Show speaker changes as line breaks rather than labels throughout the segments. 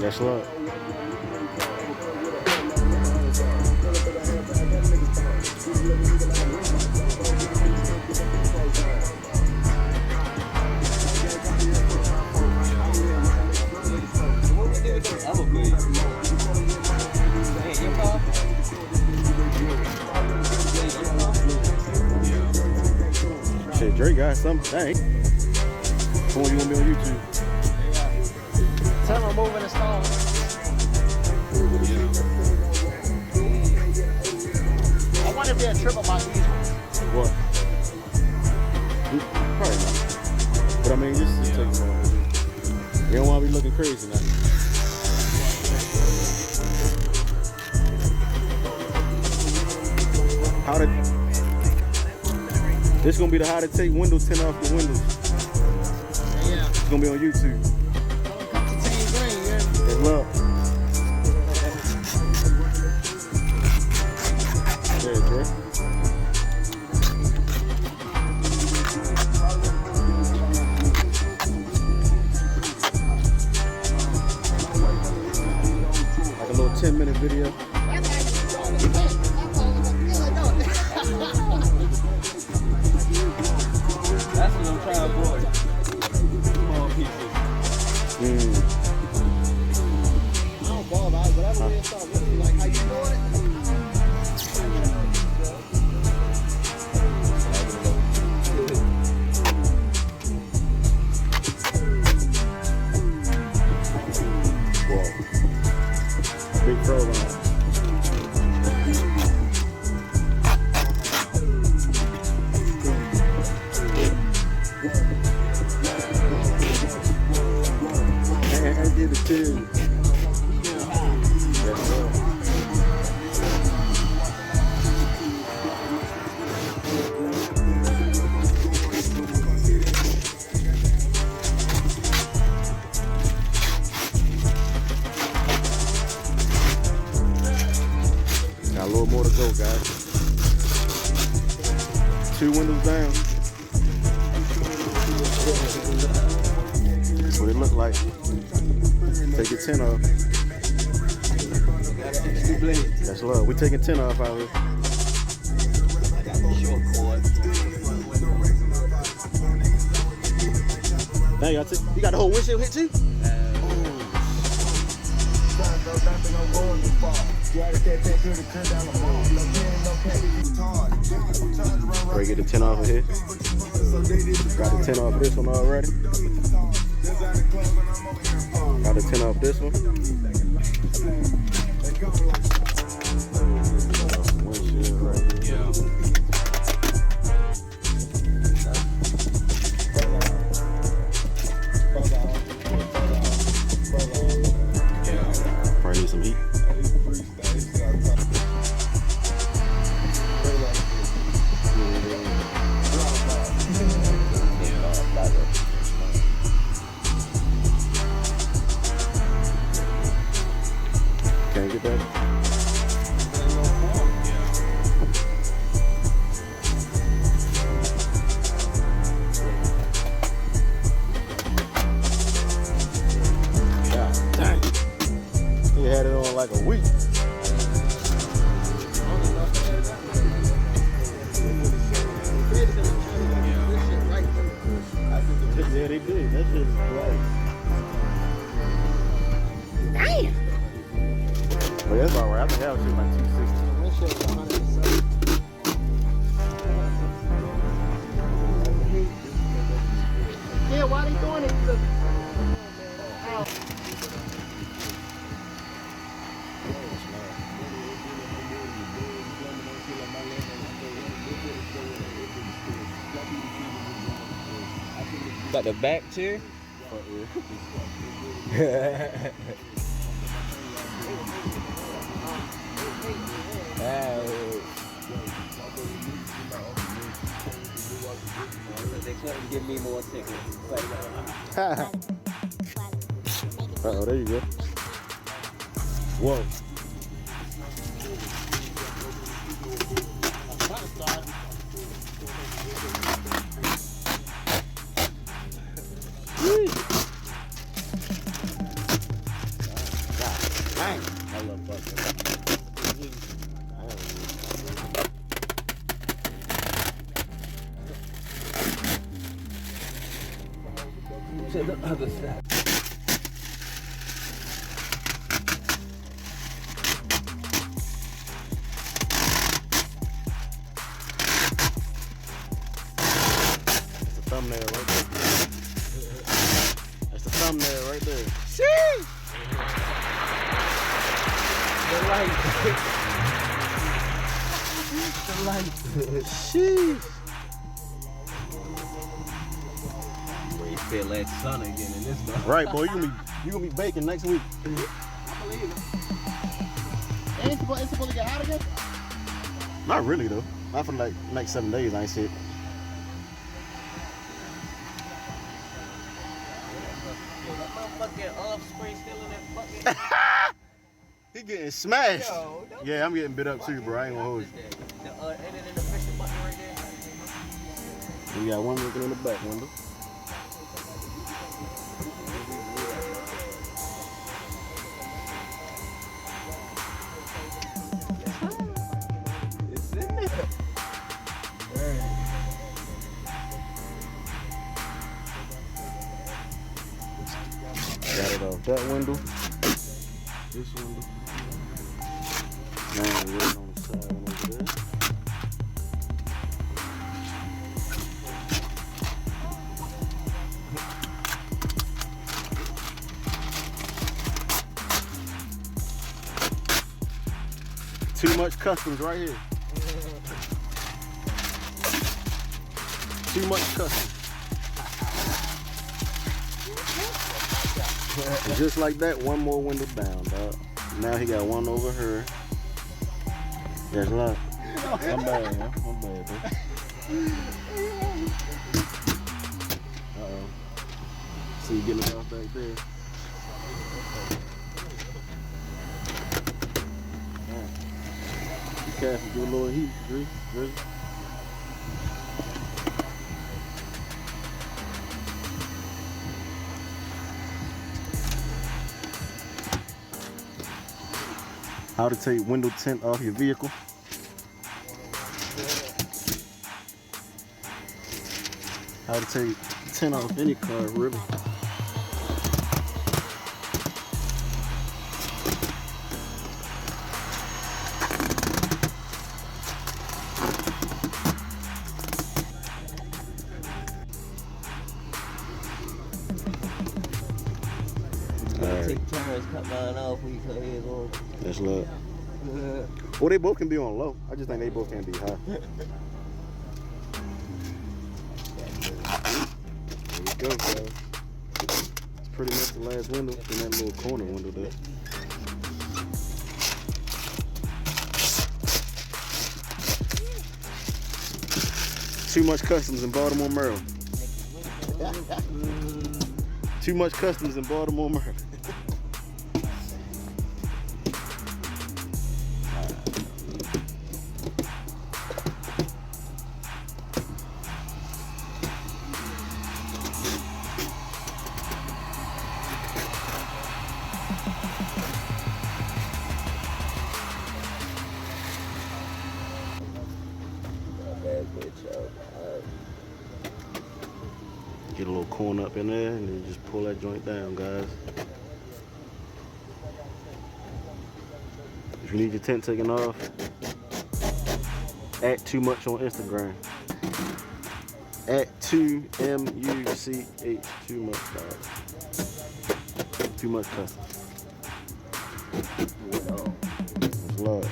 That's love. Shit, Drake got something. Dang. When you gonna be on YouTube?
Tell him I'm moving the stone. I wonder if they're trip about these ones.
What? Probably not. But I mean, just take them off. You don't want to be looking crazy now. How to? This gonna be the how to take windows tint off your windows.
Yeah.
It's gonna be on YouTube. That's love. Yeah, Dre. Like a little 10-minute video.
That's what I'm trying to avoid. Small pieces.
I don't ball out, whatever way it start looking like how you doing it.
Whoa. Big program. And I did it too. Yes, sir. Got a little more to go, guys. 2 windows down. That's what it looked like. Take your tint off. That's love. We're taking tint off out here. Dang, you got the whole windshield hit too? Ready to get the tint off of here. Got the tint off this one already. Got the tint off this one. Windshield right here. Probably need some heat. Can't get that. God dang. He had it on like a week. Yeah, they did. That shit is great.
Damn.
But that's all right. I think that was shit like 260.
Yeah, why they doing it?
Got the back chair? They couldn't give me more tickets.
Uh-oh, there you go. Whoa.
to the other side.
That's the thumbnail right there. That's the thumbnail right there.
Sheesh! The light. The light.
Sheesh.
You feel that sun again in this one.
Right, boy, you gonna be baking next week.
I believe it. Ain't it's supposed to get hot again?
Not really though. Not for like next 7 days. I ain't shit.
That motherfucking offspring still in that fucking.
He getting smashed.
Yo,
Yeah, I'm getting bit up too, bro. I ain't gonna hold you.
Ain't it in the fishing button right there?
We got one looking in the back window.
It's in there.
Got it off that window. This window. Now we're waiting on the side one over there. Too much customs right here. Too much customs. And just like that, one more window down, dog. Now he got one over here. There's a lot. I'm bad, man. I'm bad, bro. Uh-oh. See you getting it off back there. Alright. Be careful, do a little heat, Drizzy. How to take window tint off your vehicle. How to take tint off any car, really.
Take turns, cut mine off when you cut his on.
That's love. Well, they both can be on low. I just think they both can be high. There we go, guys. It's pretty much the last window in that little corner window there. Too much customs in Baltimore, Maryland. Too much customs in Baltimore, Maryland. Get a little corn up in there and then just pull that joint down, guys. If you need your tint taken off, at too much on Instagram. At 2MUCH. Too much, guys. Too much customs. That's love.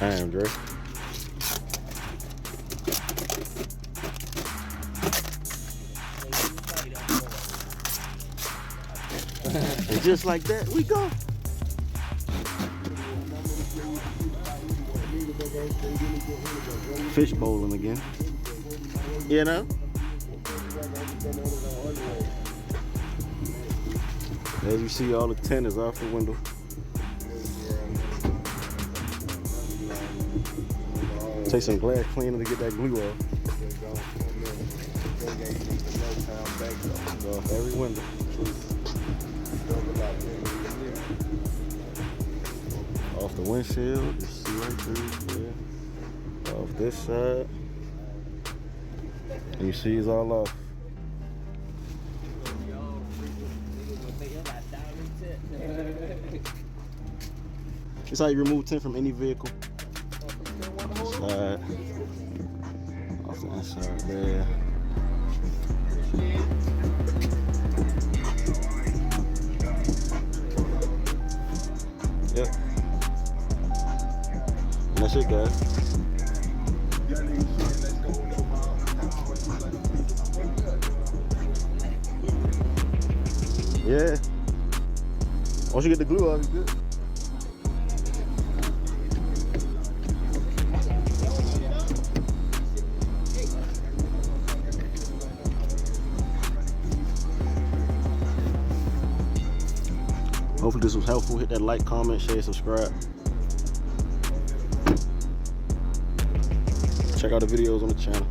Damn, Dre. And just like that, we go. Fish bowling again. You know? As you see, all the tint is off the window. Take some glass cleaner to get that glue off. Off every window. Off the windshield, you see right through. Yeah. Off this side. You see it's all off. This how you remove tint from any vehicle. Side. Off the inside there. Yep. And that's it, guys. Yeah. Once you get the glue off, you're good. Hopefully this was helpful. Hit that like, comment, share, subscribe. Check out the videos on the channel.